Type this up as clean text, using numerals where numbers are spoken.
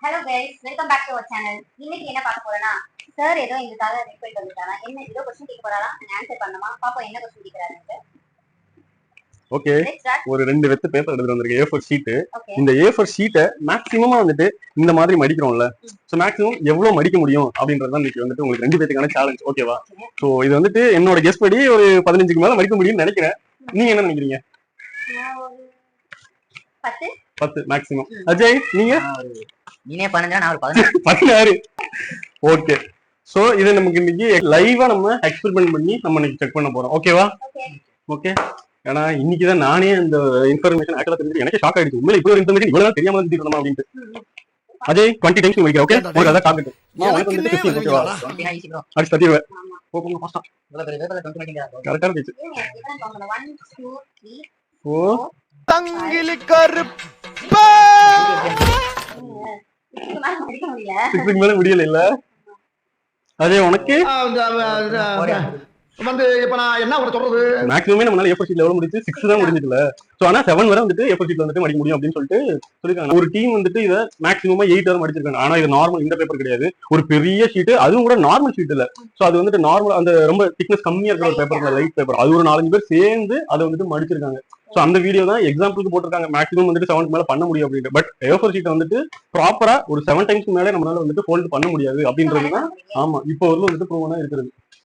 Hello guys, welcome back to our channel. இன்னைக்கு என்ன பார்க்க போறோம்னா, சார் ஏதோ எங்களுக்காக ரிக்வெஸ்ட் பண்ணிட்டாங்க. என்ன ஏதோ क्वेश्चन கேட்க போறாரா, நான் ஆன்சர் பண்ணனுமா? பாப்போம் என்ன क्वेश्चन கேக்குறாருன்னு. ஓகே, ஒரு 2 வெத்து பேப்பர் எடுத்து வந்திருக்கேன். A4 sheet. இந்த A4 ஷீட்டை மேக்ஸिमम வந்துட்டு இந்த மாதிரி மடிக்கிறோம்ல. சோ மேக்ஸिमम எவ்வளவு மடிக்க முடியும் அப்படின்றது தான் இன்னைக்கு வந்துட்டு உங்களுக்கு 2 பேத்துக்கான சேலஞ்ச். ஓகேவா? சோ இது வந்துட்டு என்னோட கெஸ் படி ஒரு 15க்கு மேல மடிக்க முடியும்னு நினைக்கிறேன். நீங்க என்ன நினைக்கிறீங்க? நான் ஒரு 10 மேக்ஸिमम. அஜய் நீங்க? நீனே 15 நான் ஒரு 16. ஓகே, சோ இத நமக்கு இன்னைக்கு லைவா நம்ம எக்ஸ்பெரிமென்ட் பண்ணி நம்ம இன்னைக்கு செக் பண்ண போறோம். ஓகேவா? ஓகே. ஏன்னா இன்னைக்கு தான் நானே இந்த இன்ஃபர்மேஷன் ஆக்சுவலா தெரிஞ்சு எனக்கு ஷாக் ஆயிடுச்சு. உண்மையில இப்படி ஒரு இன்ஃபர்மேஷன் இவ்வளவு தெரியாம இருந்துட்டு அப்படின்ட்டு. அஜய் 20 டைம்ஸ் வைக்கிறேன். ஓகே, உங்களுக்கு அதான் டார்கெட். நான் வந்து 15 ஓகேவா? 20 ஈஸி ப்ரோ. அடுத்து தட்டிடுவேன். போங்க ஃபாஸ்டா. இவ்வளவு பெரிய பேப்பர்ல 20 மாட்டீங்க. கரெக்ட்டா இருந்துச்சு. இதான் போங்க. 1 2 3 4 தங்கிலி கருப்ப மடிக்க முடியல. 6க்கு மேல முடியல இல்ல? அஜய் உனக்கு வந்து இப்ப நான் என்ன ஒரு சொல்றது மேக்ஸிமமே நம்மளால A4 ஷீட்ல எவ்வளவு முடிஞ்சு 6 தான் முடிஞ்சதுல. சோ ஆனா 7 வரை வந்துட்டு A4 ஷீட்ல வந்துட்டு மடிக்க முடியும் அப்படின்னு சொல்லிட்டு சொல்லிருக்காங்க. ஒரு டீம் வந்துட்டு இத மேக்ஸிமமா 8 வரை மடிச்சிருக்காங்க. ஆனா இது நார்மல் இந்த பேப்பர் கிடையாது. ஒரு பெரிய ஷீட், அதுவும் கூட நார்மல் ஷீட் இல்ல. சோ அது வந்துட்டு நார்மல் அந்த ரொம்ப திக்னஸ் கம்மியா இருக்கிற ஒரு பேப்பர், லைட் பேப்பர். அது ஒரு 4-5 பேர் சேர்ந்து அதை வந்துட்டு மடிச்சிருக்காங்க. சோ அந்த வீடியோ தான் எக்ஸாம்பிளுக்கு போட்டிருக்காங்க. மேக்ஸிமம் வந்துட்டு 7க்கு மேல பண்ண முடியும் அப்படின்ட்டு. பட் A4 ஷீட் வந்துட்டு ப்ராப்பரா ஒரு 7 டைம்ஸ் மேல நம்மளால வந்துட்டு ஃபோல்ட் பண்ண முடியாது அப்படின்றதுதான் ஆமா இப்போ வந்துட்டு ப்ரூவனா இருக்கிறது.